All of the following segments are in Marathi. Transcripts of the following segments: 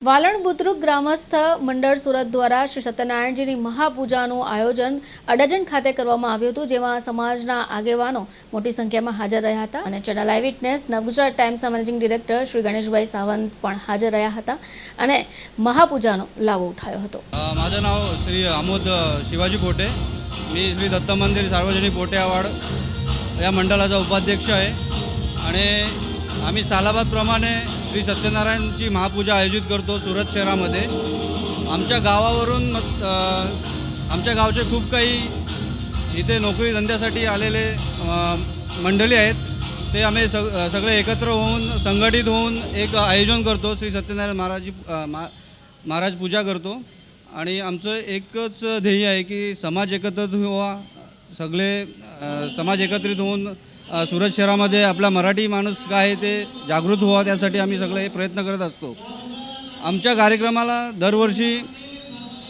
વાલણ બુદ્રુક ગ્રામસ્થ મંડળ સુરત દ્વારા શ્રી સત્યનારાયણજીની મહાપૂજાનું આયોજન અડાજણ ખાતે કરવામાં આવ્યું હતું, જેમાં સમાજના આગેવાનો મોટી સંખ્યામાં હાજર રહ્યા હતા અને ચેનલ આઈ વિટનેસ નવગુજરાત ટાઈમ્સના મેનેજિંગ ડિરેક્ટર શ્રી ગણેશભાઈ સાવંત પણ હાજર રહ્યા હતા અને મહાપૂજાનો લાવો ઉઠાવ્યો હતો. माझं नाव श्री आमोद शिवाजी पोटे. मी श्री दत्त मंदिर सार्वजनिक पोटेआवाड या मंडळाचा उपाध्यक्ष आहे आणि आम्ही सालाबादप्रमाणे श्री सत्यनारायणची महापूजा आयोजित करतो सुरत शहरामध्ये. आमच्या गावावरून आमच्या गावचे खूप काही इथे नोकरी धंद्यासाठी आलेले मंडळी आहेत. ते आम्ही सगळे एकत्र होऊन संघटित होऊन एक आयोजन करतो. श्री सत्यनारायण महाराज पूजा करतो आणि आमचं एकच ध्येय आहे की समाज एकत्रित व्हावा, सगळे समाज एकत्रित होऊन सुरत शहरामध्ये आपला मराठी माणूस काय आहे ते जागृत व्हावा, त्यासाठी आम्ही सगळे प्रयत्न करत असतो. आमच्या कार्यक्रमाला दरवर्षी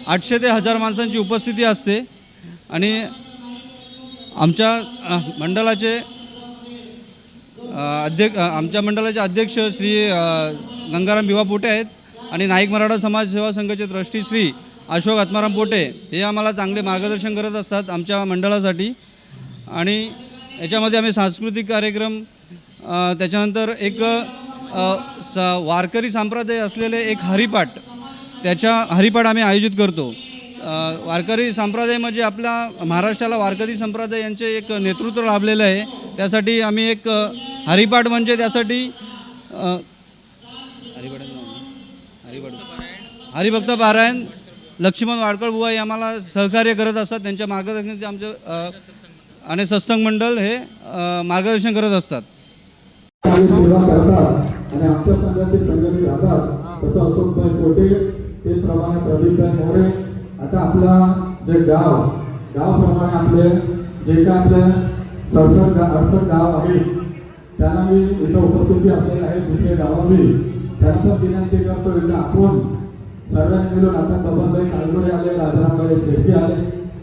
800 ते 1000 माणसांची उपस्थिती असते आणि आमच्या मंडळाचे अध्यक्ष श्री गंगाराम भिवा पोटे आहेत आणि नाईक मराठा समाज सेवा संघाचे ट्रस्टी श्री अशोक आत्माराम पोटे हे आम्हाला चांगले मार्गदर्शन करत असतात आमच्या मंडळासाठी. आणि याच्यामध्ये आम्ही सांस्कृतिक कार्यक्रम, त्याच्यानंतर एक वारकरी संप्रदाय असलेले एक हरिपाठ आम्ही आयोजित करतो. वारकरी संप्रदाय म्हणजे आपल्या महाराष्ट्राला वारकरी संप्रदाय यांचे एक नेतृत्व लाभलेलं आहे. त्यासाठी आम्ही एक हरिपाठ म्हणजे त्यासाठी हरिभक्त पारायण लक्ष्मण वाडकर बुवा हे आम्हाला सहकार्य करत असतात. त्यांच्या मार्गदर्शनाचे आमचं आणि सत्संग मंडळ हे मार्गदर्शन करत असतात. सेवा करतात आणि आमच्या संघातील संघटित राहतात. तसं अशोकभाई कोटे ते प्रमाणे प्रदीपभाई मोरे. आता आपला जे गावप्रमाणे आपले जे काय आपले 67 गाव आहे त्यांना मी इथं उपस्थिती असलेले आहे. दुसरे गावांनी त्यांना पण विनंती करतो की आपण सर्वांनी मिळून आता बबनभाई काळगोडे आले, राजारामभाई शेट्टी आले,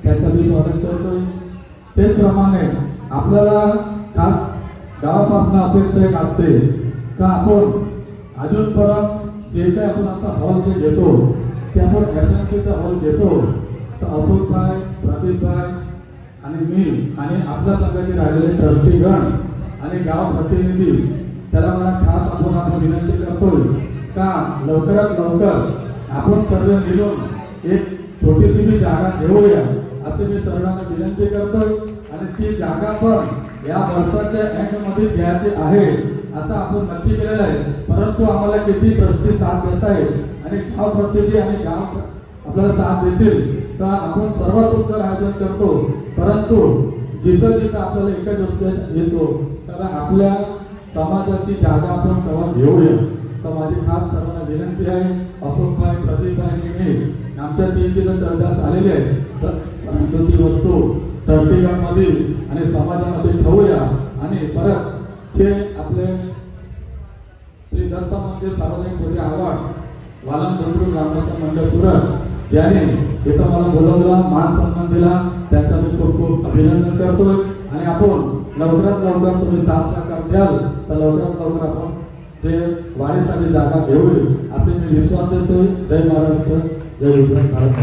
त्याचं मी स्वागत करतोय. त्याचप्रमाणे आपल्याला खास गावापासून अपेक्षा एक असते का आपण अजूनपर्यंत जे काही आपण आता हॉल जे घेतो ते आपण एसएनसीचा हॉल घेतो. तर अशोकभाई, प्रदीपभाई आणि मी आणि आपल्या संघाचे राहिलेले ट्रस्टीगण आणि गाव प्रतिनिधी त्याला मला खास आपण विनंती करतोय का लवकरात लवकर आपण सर्व मिळून एक छोटीशी मी जागा घेऊया असे मी सर्वांना विनंती करतोय. आणि ती जागा पण या वर्षाच्या एंडमध्ये घ्यायची आहे असं आपण नक्की केलेलं आहे. परंतु आम्हाला किती ट्रस्टी साथ देत आहे आणि गाव प्रतिनिधी आणि गाव आपल्याला साथ देतील तर आपण सर्व सुंदर आयोजन करतो. परंतु जिथं जिथं आपल्याला एका गोष्ट येतो तर आपल्या समाजाची जागा आपण तेव्हा घेऊया. तर माझी खास सर्वांना विनंती आहे. अशोकभाई, प्रदीपभाई आणि मी आमच्या टीमची जर चर्चा झालेली आहे तर ती वस्तू ट्रस्टीगणमध्ये आणि समाजामध्ये ठेवूया आणि परत हे आपले श्री दत्त मंदिर सार्वजनिक पोटेआवाड वालण बंधू ग्रामस्थ मंडळ सुरत ज्याने इथं मला बोलवला, मान सन्मान दिला, त्याचा मी खूप खूप अभिनंदन करतोय. आणि आपण लवकरात लवकर तुम्ही साथ सहकार द्याल तर लवकरात लवकर आपण ते वाढीसाठी जागा घेऊ असे मी विश्वास देतोय. जय महाराष्ट्र, जय भारत.